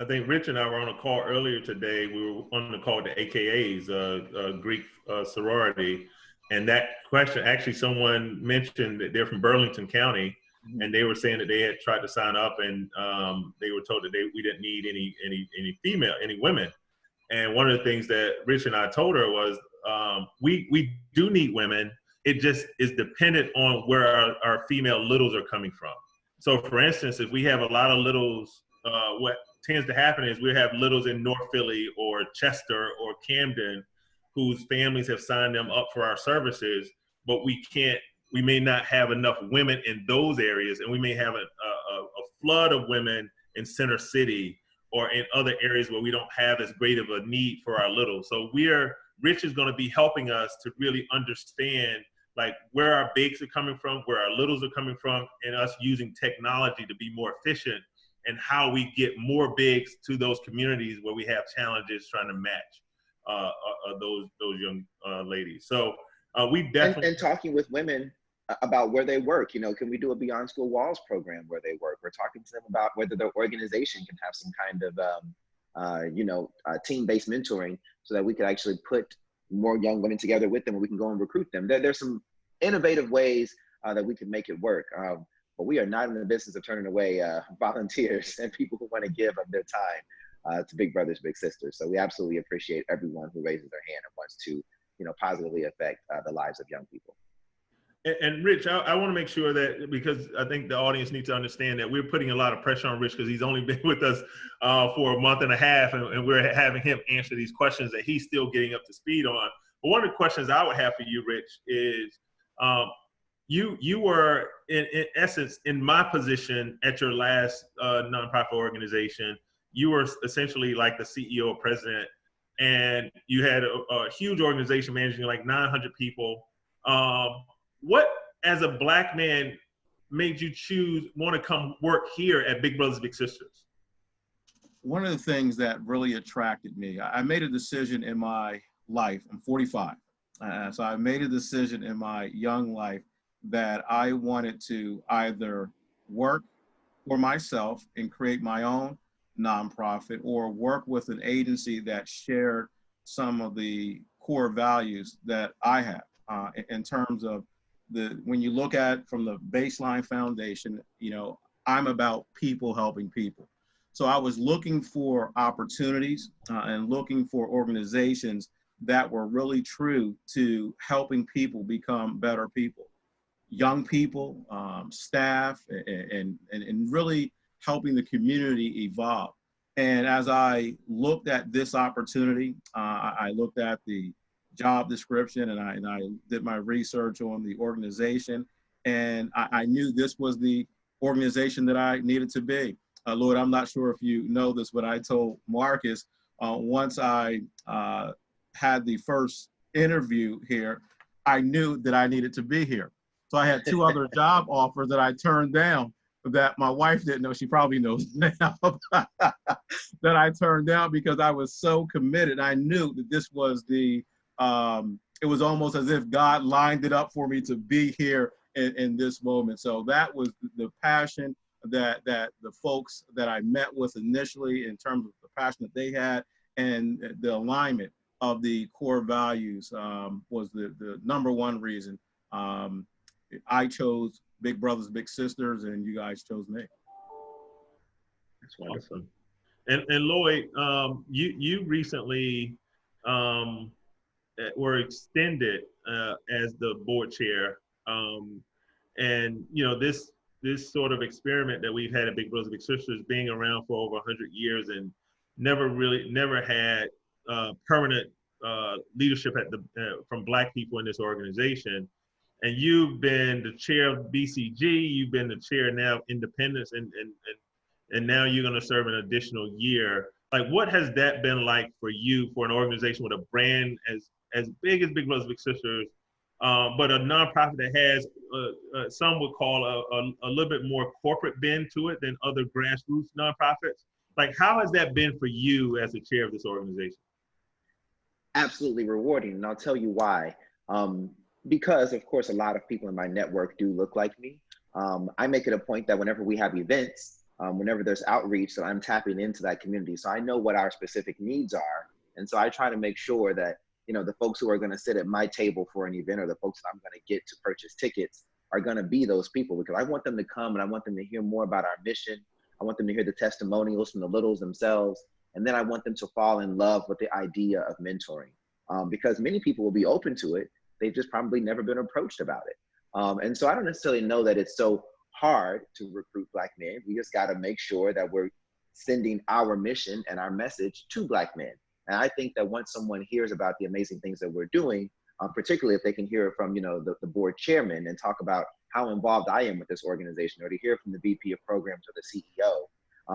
I think Rich and I were on a call earlier today. We were on the call with the AKAs, Greek sorority. And that question, actually someone mentioned that they're from Burlington County and they were saying that they had tried to sign up and they were told that we didn't need any women. And one of the things that Rich and I told her was we do need women. It just is dependent on where our female littles are coming from. So for instance, if we have a lot of littles, what tends to happen is we have littles in North Philly or Chester or Camden whose families have signed them up for our services, but we may not have enough women in those areas, and we may have a flood of women in Center City or in other areas where we don't have as great of a need for our littles. So Rich is going to be helping us to really understand like where our bigs are coming from, where our littles are coming from, and us using technology to be more efficient, and how we get more bigs to those communities where we have challenges trying to match those young ladies. So we definitely and talking with women about where they work. You know, can we do a Beyond School Walls program where they work? We're talking to them about whether their organization can have some kind of team-based mentoring, so that we could actually put more young women together with them, and we can go and recruit them. There's some innovative ways that we can make it work. But we are not in the business of turning away volunteers and people who want to give of their time to Big Brothers Big Sisters. So we absolutely appreciate everyone who raises their hand and wants to, positively affect the lives of young people. And Rich, I want to make sure that, because I think the audience needs to understand that we're putting a lot of pressure on Rich, because he's only been with us for a month and a half, and we're having him answer these questions that he's still getting up to speed on. But one of the questions I would have for you, Rich, is you were in essence in my position at your last nonprofit organization. You were essentially like the CEO or president, and you had a huge organization managing like 900 people. What, as a Black man, made you want to come work here at Big Brothers Big Sisters? One of the things that really attracted me, I made a decision in my life. I'm 45. So I made a decision in my young life that I wanted to either work for myself and create my own nonprofit, or work with an agency that shared some of the core values that I have in terms of when you look at from the baseline foundation, I'm about people helping people. So I was looking for opportunities and looking for organizations that were really true to helping people become better people, young people, staff, and really helping the community evolve. And as I looked at this opportunity, I looked at the job description, and I did my research on the organization, and I knew this was the organization that I needed to be. Lloyd, I'm not sure if you know this, but I told Marcus once I had the first interview here, I knew that I needed to be here. So I had 2 other job offers that I turned down that my wife didn't know. She probably knows now that I turned down because I was so committed. I knew that this was it was almost as if God lined it up for me to be here in this moment. So that was the passion that the folks that I met with initially, in terms of the passion that they had, and the alignment of the core values was the number one reason I chose Big Brothers Big Sisters, and you guys chose me. That's wonderful. And Lloyd, you recently were extended as the board chair, and this sort of experiment that we've had at Big Brothers Big Sisters, being around for over 100 years and never had permanent leadership from Black people in this organization. And you've been the chair of BCG, you've been the chair now of Independence, and now you're going to serve an additional year. Like, what has that been like for you, for an organization with a brand as big as Big Brothers Big Sisters, but a nonprofit that has some would call a little bit more corporate bend to it than other grassroots nonprofits? Like, how has that been for you as the chair of this organization? Absolutely rewarding, and I'll tell you why. Because, of course, a lot of people in my network do look like me. I make it a point that whenever we have events, whenever there's outreach, that I'm tapping into that community. So I know what our specific needs are. And so I try to make sure that, the folks who are going to sit at my table for an event, or the folks that I'm going to get to purchase tickets, are going to be those people, because I want them to come and I want them to hear more about our mission. I want them to hear the testimonials from the littles themselves. And then I want them to fall in love with the idea of mentoring, because many people will be open to it. They've just probably never been approached about it. And so I don't necessarily know that it's so hard to recruit Black men. We just got to make sure that we're sending our mission and our message to Black men. And I think that once someone hears about the amazing things that we're doing, particularly if they can hear it from, the board chairman and talk about how involved I am with this organization, or to hear from the VP of programs or the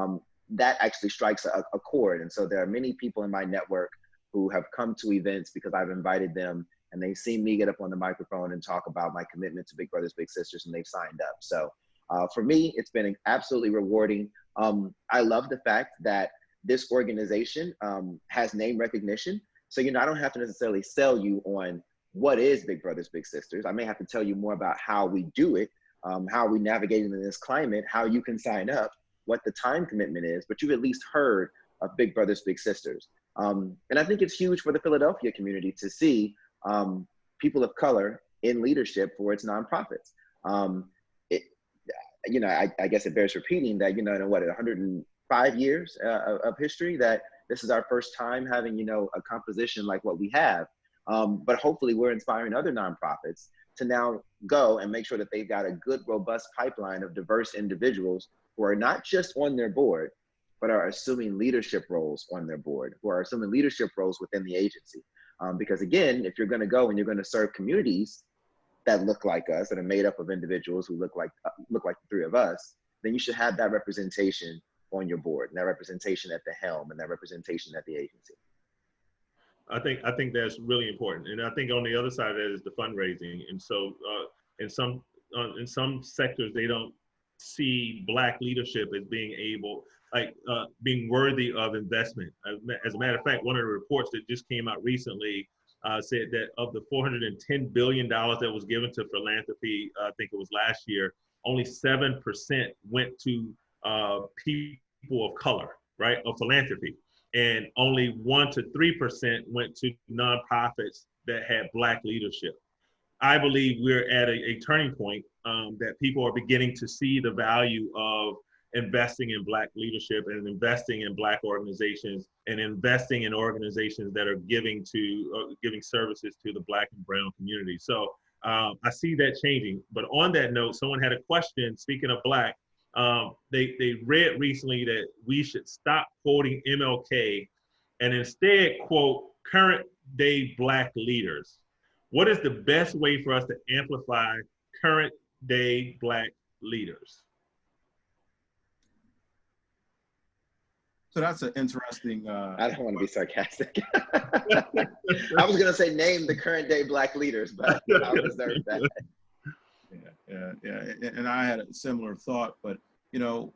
CEO, that actually strikes a chord. And so there are many people in my network who have come to events because I've invited them, and they've seen me get up on the microphone and talk about my commitment to Big Brothers Big Sisters, and they've signed up. So for me, it's been absolutely rewarding. I love the fact that this organization has name recognition. So, you know, I don't have to necessarily sell you on what is Big Brothers Big Sisters. I may have to tell you more about how we do it, how we navigate in this climate, how you can sign up, what the time commitment is, but you've at least heard of Big Brothers Big Sisters. And I think it's huge for the Philadelphia community to see people of color in leadership for its nonprofits. You know, I guess it bears repeating that, you know, in what, 105 years of history, that this is our first time having, you know, a composition like what we have. But hopefully we're inspiring other nonprofits to now go and make sure that they've got a good, robust pipeline of diverse individuals who are not just on their board, but are assuming leadership roles on their board, who are assuming leadership roles within the agency. Because again, if you're gonna go and you're gonna serve communities that look like us, that are made up of individuals who look like the three of us, then you should have that representation on your board, and that representation at the helm, and that representation at the agency. I think that's really important, and I think on the other side of that is the fundraising. And so, in some sectors, they don't see Black leadership as being able, being worthy of investment. As a matter of fact, one of the reports that just came out recently said that of the $410 billion that was given to philanthropy, I think it was last year, only 7% went to people of color, right, of philanthropy. And only 1 to 3% went to nonprofits that had Black leadership. I believe we're at a turning point that people are beginning to see the value of investing in Black leadership and investing in Black organizations and investing in organizations that are giving services to the Black and brown community. So I see that changing. But on that note, someone had a question, speaking of Black, they read recently that we should stop quoting MLK and instead quote current day Black leaders. What is the best way for us to amplify current day Black leaders? So that's an interesting. I don't want to be sarcastic. I was going to say name the current day Black leaders, but I'll reserve that. Yeah. And I had a similar thought, but, you know,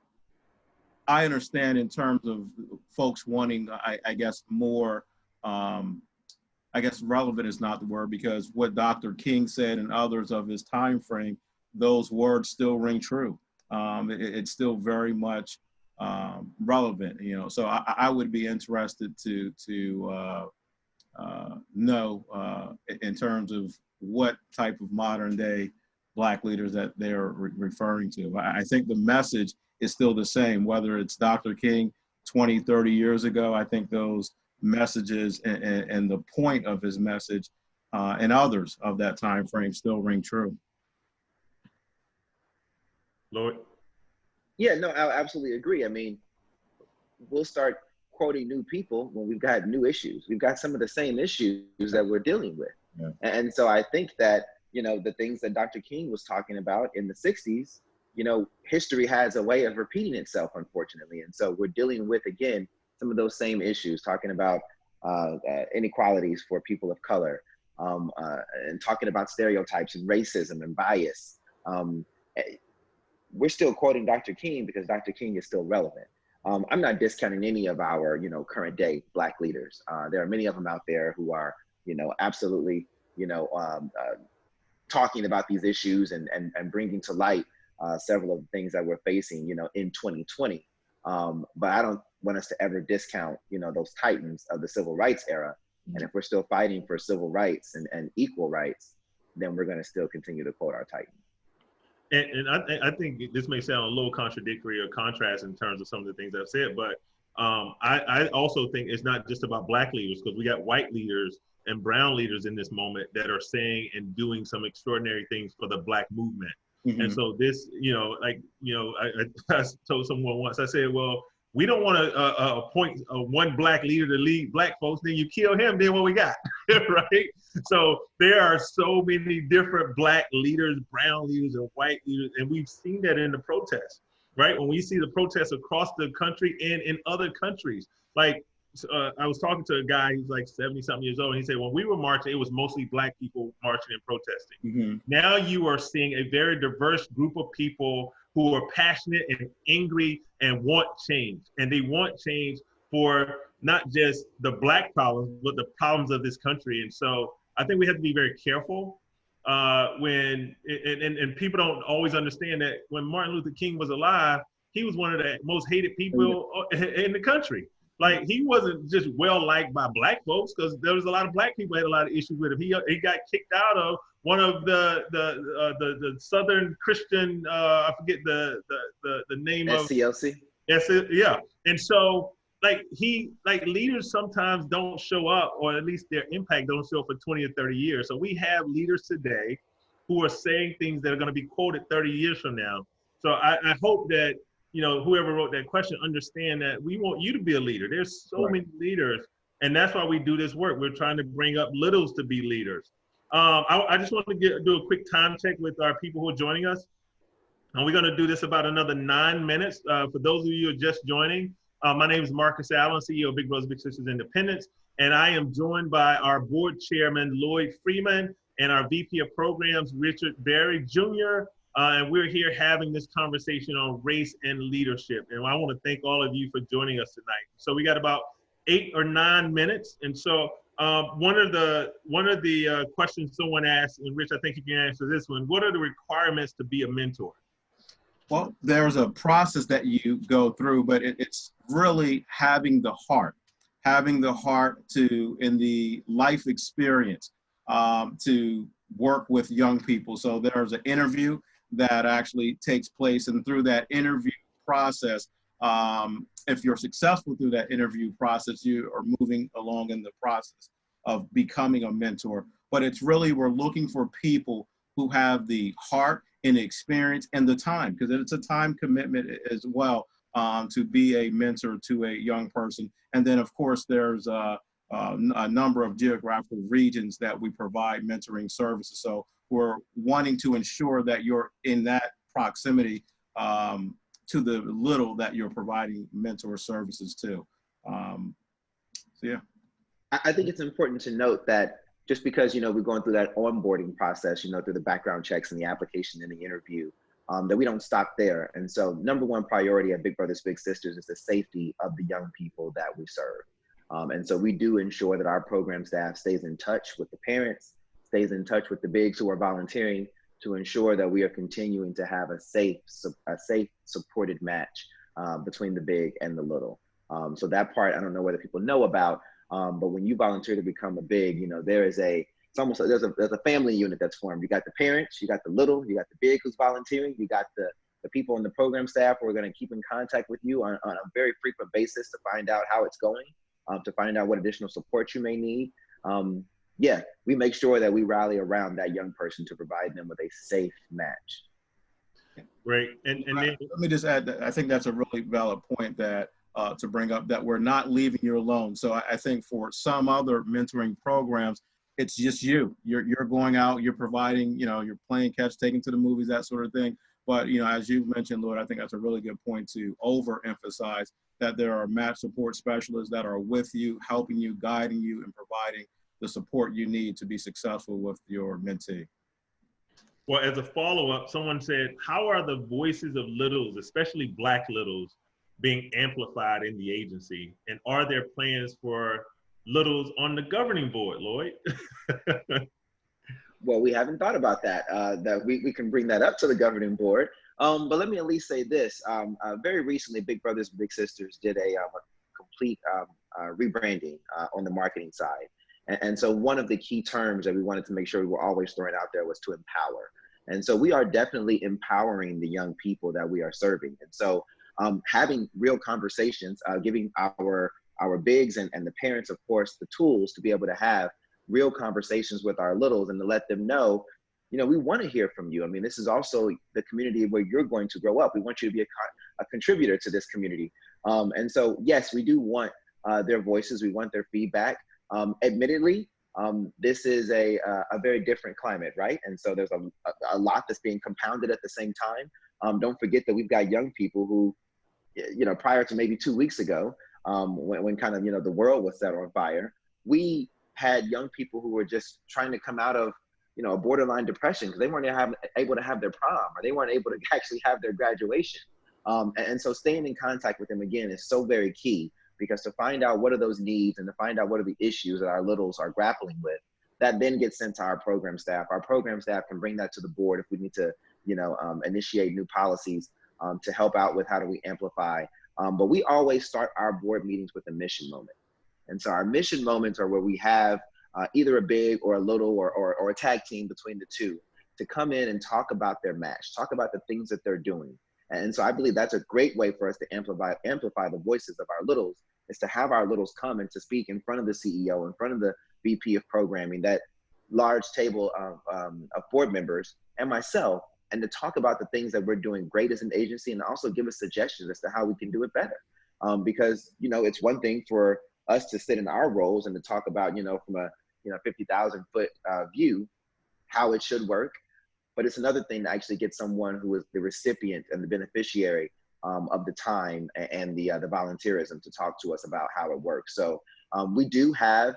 I understand in terms of folks wanting, I guess, more, I guess relevant is not the word, because what Dr. King said and others of his time frame, those words still ring true. It's still very much relevant, you know. So I would be interested to know in terms of what type of modern day Black leaders that they're referring to. I think the message is still the same, whether it's Dr. King 20, 30 years ago. I think those messages and the point of his message and others of that time frame still ring true. Lloyd? Yeah, no, I absolutely agree. I mean, we'll start quoting new people when we've got new issues. We've got some of the same issues that we're dealing with. Yeah. And so I think that, you know, the things that Dr. King was talking about in the 60s, you know, history has a way of repeating itself, unfortunately. And so we're dealing with, again, some of those same issues, talking about inequalities for people of color, and talking about stereotypes and racism and bias. We're still quoting Dr. King because Dr. King is still relevant. I'm not discounting any of our, you know, current day Black leaders. There are many of them out there who are, you know, absolutely, you know, talking about these issues and bringing to light several of the things that we're facing, you know, in 2020. But I don't want us to ever discount, you know, those titans of the civil rights era. And if we're still fighting for civil rights and equal rights, then we're going to still continue to quote our titans. And I think this may sound a little contradictory or contrast in terms of some of the things I've said, but I also think it's not just about Black leaders, because we got white leaders and brown leaders in this moment that are saying and doing some extraordinary things for the Black movement. Mm-hmm. And so this, you know, like, you know, I told someone once, I said, well, we don't want to appoint one Black leader to lead Black folks, then you kill him, then what we got, right? So there are so many different Black leaders, brown leaders, and white leaders, and we've seen that in the protests, right? When we see the protests across the country and in other countries, like I was talking to a guy, he's like 70 something years old, and he said, when we were marching, it was mostly black people marching and protesting. Mm-hmm. Now you are seeing a very diverse group of people who are passionate and angry and want change. And they want change for not just the black problems, but the problems of this country. And so I think we have to be very careful and people don't always understand that when Martin Luther King was alive, he was one of the most hated people in the country. Like, he wasn't just well liked by black folks, because there was a lot of black people who had a lot of issues with him. He got kicked out of one of the Southern Christian, I forget the name of SCLC. Yeah. And so leaders sometimes don't show up, or at least their impact don't show up for 20 or 30 years. So we have leaders today who are saying things that are going to be quoted 30 years from now. So I hope that, whoever wrote that question understand that we want you to be a leader. There's so many leaders, and that's why we do this work. We're trying to bring up littles to be leaders. I just want to do a quick time check with our people who are joining us. And we're going to do this about another 9 minutes. For those of you who are just joining, my name is Marcus Allen, CEO of Big Brothers Big Sisters Independence, and I am joined by our board chairman, Lloyd Freeman, and our VP of programs, Richard Berry Jr., and we're here having this conversation on race and leadership. And I want to thank all of you for joining us tonight. So we got about 8 or 9 minutes. And so one of the questions someone asked, and Rich, I think you can answer this one, what are the requirements to be a mentor? Well, there's a process that you go through, but it's really having the heart to, in the life experience, to work with young people. So there's an interview that actually takes place, and through that interview process, if you're successful through that interview process, you are moving along in the process of becoming a mentor. But it's really, we're looking for people who have the heart and the experience and the time, because it's a time commitment as well, to be a mentor to a young person. And then, of course, there's a number of geographical regions that we provide mentoring services. So we're wanting to ensure that you're in that proximity to the little that you're providing mentor services to. So, yeah. I think it's important to note that just because, we're going through that onboarding process, through the background checks and the application and the interview, that we don't stop there. And so number one priority at Big Brothers Big Sisters is the safety of the young people that we serve. And so we do ensure that our program staff stays in touch with the parents, stays in touch with the bigs who are volunteering, to ensure that we are continuing to have a safe, supported match between the big and the little. So that part, I don't know whether people know about, but when you volunteer to become a big, there's a family unit that's formed. You got the parents, you got the little, you got the big who's volunteering, you got the people on the program staff who are going to keep in contact with you on a very frequent basis to find out how it's going, to find out what additional support you may need. Yeah, we make sure that we rally around that young person to provide them with a safe match. Great. And let me just add that I think that's a really valid point that to bring up, that we're not leaving you alone. So I think for some other mentoring programs, it's just you're going out, you're providing, you're playing catch, taking to the movies, that sort of thing. But, as you mentioned, Lord, I think that's a really good point to overemphasize that there are match support specialists that are with you, helping you, guiding you, and providing the support you need to be successful with your mentee. Well, as a follow-up, someone said, how are the voices of littles, especially Black littles, being amplified in the agency? And are there plans for littles on the governing board, Lloyd? Well, we haven't thought about that, that we can bring that up to the governing board. But let me at least say this. Very recently, Big Brothers Big Sisters did a complete rebranding on the marketing side. And so one of the key terms that we wanted to make sure we were always throwing out there was to empower. And so we are definitely empowering the young people that we are serving. And so having real conversations, giving our bigs and the parents, of course, the tools to be able to have real conversations with our littles and to let them know, we want to hear from you. I mean, this is also the community where you're going to grow up. We want you to be a contributor to this community. And so, yes, we do want their voices. We want their feedback. Admittedly, this is a very different climate, right? And so there's a lot that's being compounded at the same time. Don't forget that we've got young people who, prior to maybe 2 weeks ago, when kind of, the world was set on fire. We had young people who were just trying to come out of, a borderline depression because they weren't able to have their prom, or they weren't able to actually have their graduation. And so staying in contact with them again is so very key, because to find out what are those needs and to find out what are the issues that our littles are grappling with, that then gets sent to our program staff. Our program staff can bring that to the board if we need to, initiate new policies to help out with how do we amplify. But we always start our board meetings with a mission moment. And so our mission moments are where we have either a big or a little or a tag team between the two to come in and talk about their match, talk about the things that they're doing. And so I believe that's a great way for us to amplify the voices of our littles, is to have our littles come and to speak in front of the CEO, in front of the VP of programming, that large table of board members and myself, and to talk about the things that we're doing great as an agency, and also give us suggestions as to how we can do it better. Because, it's one thing for us to sit in our roles and to talk about, from a 50,000 foot view, how it should work. But it's another thing to actually get someone who is the recipient and the beneficiary of the time and the volunteerism to talk to us about how it works. So we do have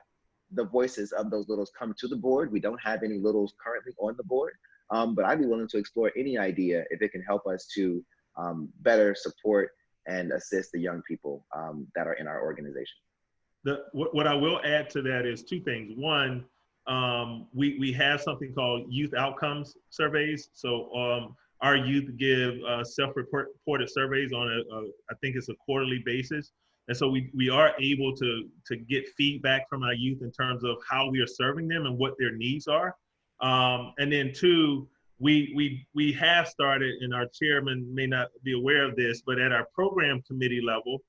the voices of those littles come to the board. We don't have any littles currently on the board, but I'd be willing to explore any idea if it can help us to better support and assist the young people that are in our organization. What I will add to that is two things. One, we have something called youth outcomes surveys. So our youth give self-reported surveys on I think it's a quarterly basis. And so we are able to get feedback from our youth in terms of how we are serving them and what their needs are. And then two, we have started, and our chairman may not be aware of this, but at our program committee level,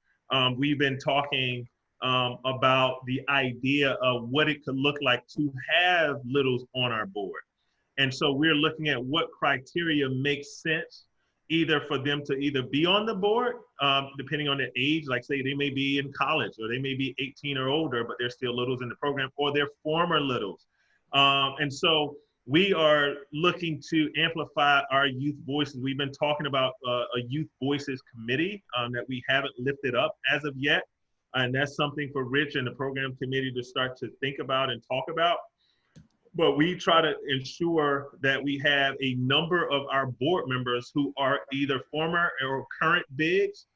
we've been talking about the idea of what it could look like to have littles on our board. And so we're looking at what criteria makes sense either for them to either be on the board, depending on their age, like say they may be in college or they may be 18 or older, but they're still littles in the program, or they're former littles. And so we are looking to amplify our youth voices. We've been talking about a youth voices committee that we haven't lifted up as of yet. And that's something for Rich and the program committee to start to think about and talk about. But we try to ensure that we have a number of our board members who are either former or current bigs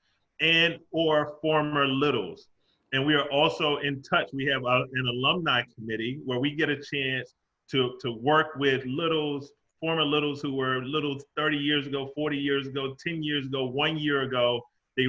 and or former littles. And we are also in touch. We have an alumni committee where we get a chance to work with littles, former littles who were littles 30 years ago, 40 years ago, 10 years ago, 1 year ago. They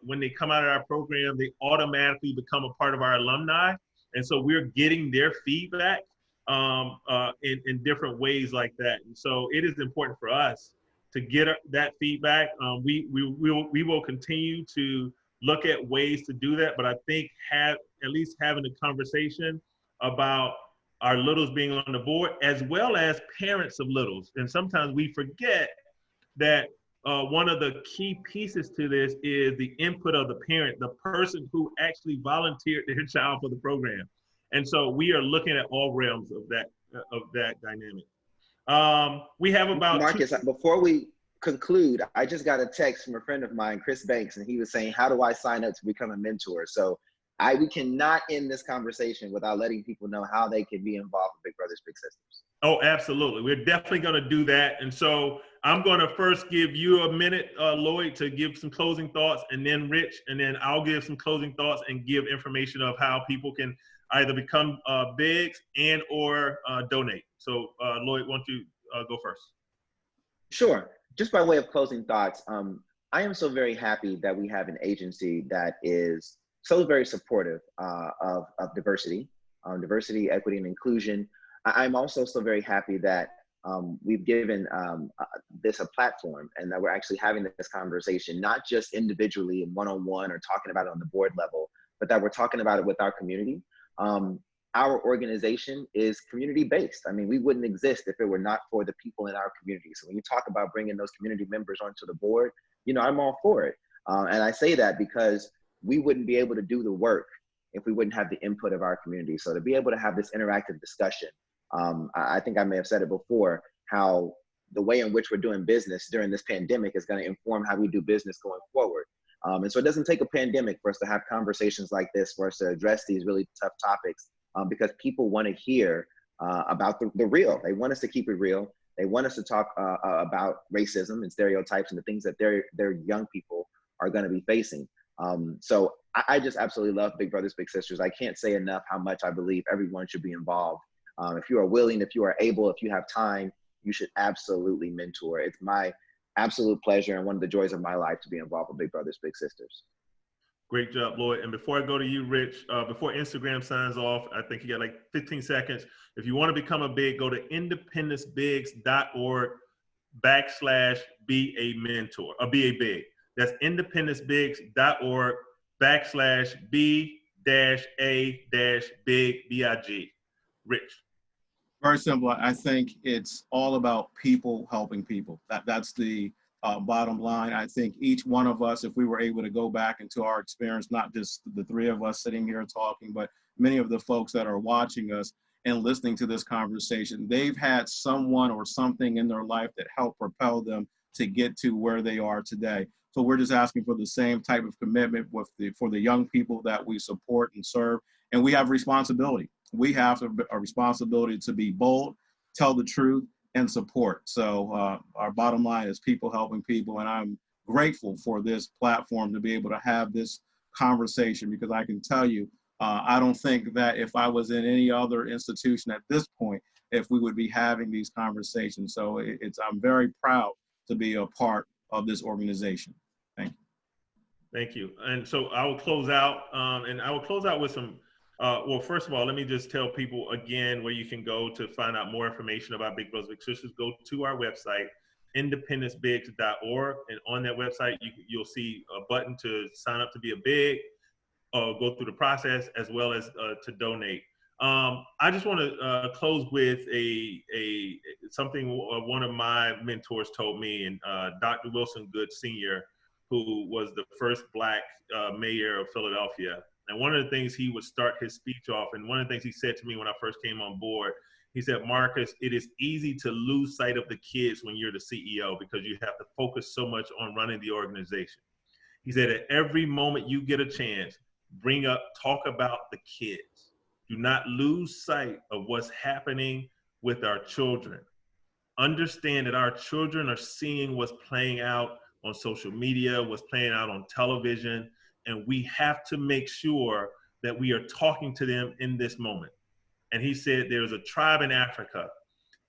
when they come out of our program, they automatically become a part of our alumni. And so we're getting their feedback in different ways like that. And so it is important for us to get that feedback. We will continue to look at ways to do that, but I think at least having a conversation about our littles being on the board, as well as parents of littles. And sometimes we forget that one of the key pieces to this is the input of the parent, the person who actually volunteered their child for the program. And so we are looking at all realms of that dynamic. We have about Marcus, before we conclude, I just got a text from a friend of mine, Chris Banks, and he was saying, how do I sign up to become a mentor? So we cannot end this conversation without letting people know how they can be involved with Big Brothers Big Sisters. Oh, absolutely. We're definitely going to do that. And so I'm going to first give you a minute, Lloyd, to give some closing thoughts, and then Rich, and then I'll give some closing thoughts and give information of how people can either become bigs and or donate. So Lloyd, why don't you go first? Sure. Just by way of closing thoughts, I am so very happy that we have an agency that is so very supportive of diversity, equity, and inclusion. I'm also so very happy that we've given this a platform, and that we're actually having this conversation, not just individually and one-on-one or talking about it on the board level, but that we're talking about it with our community. Our organization is community-based. I mean, we wouldn't exist if it were not for the people in our community. So when you talk about bringing those community members onto the board, I'm all for it. And I say that because we wouldn't be able to do the work if we wouldn't have the input of our community. So to be able to have this interactive discussion, I think I may have said it before, how the way in which we're doing business during this pandemic is going to inform how we do business going forward. And so it doesn't take a pandemic for us to have conversations like this, for us to address these really tough topics, because people want to hear about the real. They want us to keep it real. They want us to talk about racism and stereotypes and the things that their young people are going to be facing. So I just absolutely love Big Brothers Big Sisters. I can't say enough how much I believe everyone should be involved. If you are willing, if you are able, if you have time, you should absolutely mentor. It's my absolute pleasure and one of the joys of my life to be involved with Big Brothers Big Sisters. Great job, Lloyd. And before I go to you, Rich, before Instagram signs off, I think you got like 15 seconds. If you want to become a big, go to independencebigs.org/be a mentor, or be a big. That's independencebigs.org/be-a-big, B-I-G. Rich. Very simple. I think it's all about people helping people. That's the bottom line. I think each one of us, if we were able to go back into our experience, not just the three of us sitting here talking, but many of the folks that are watching us and listening to this conversation, they've had someone or something in their life that helped propel them to get to where they are today. So we're just asking for the same type of commitment for the young people that we support and serve. And we have responsibility. We have a responsibility to be bold, tell the truth, and support. So our bottom line is people helping people. And I'm grateful for this platform to be able to have this conversation, because I can tell you, I don't think that if I was in any other institution at this point, if we would be having these conversations. So I'm very proud to be a part of this organization. Thank you. Thank you. And so I will close out, with some, well, first of all, let me just tell people again where you can go to find out more information about Big Brothers Big Sisters. Go to our website, independencebigs.org. And on that website, you'll see a button to sign up to be a big, go through the process, as well as to donate. I just want to close with something one of my mentors told me, and Dr. Wilson Good Sr., who was the first Black mayor of Philadelphia. And one of the things he would start his speech off, and one of the things he said to me when I first came on board, he said, Marcus, it is easy to lose sight of the kids when you're the CEO, because you have to focus so much on running the organization. He said, at every moment you get a chance, talk about the kids. Do not lose sight of what's happening with our children. Understand that our children are seeing what's playing out on social media, what's playing out on television, and we have to make sure that we are talking to them in this moment. And he said there's a tribe in Africa,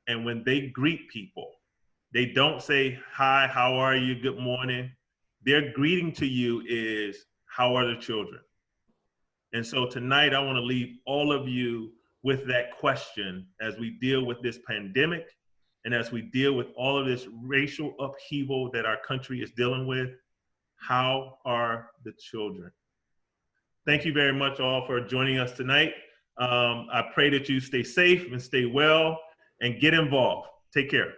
and when they greet people, they don't say, hi, how are you, good morning. Their greeting to you is, how are the children? And so tonight, I want to leave all of you with that question as we deal with this pandemic and as we deal with all of this racial upheaval that our country is dealing with. How are the children? Thank you very much all for joining us tonight. I pray that you stay safe and stay well and get involved. Take care.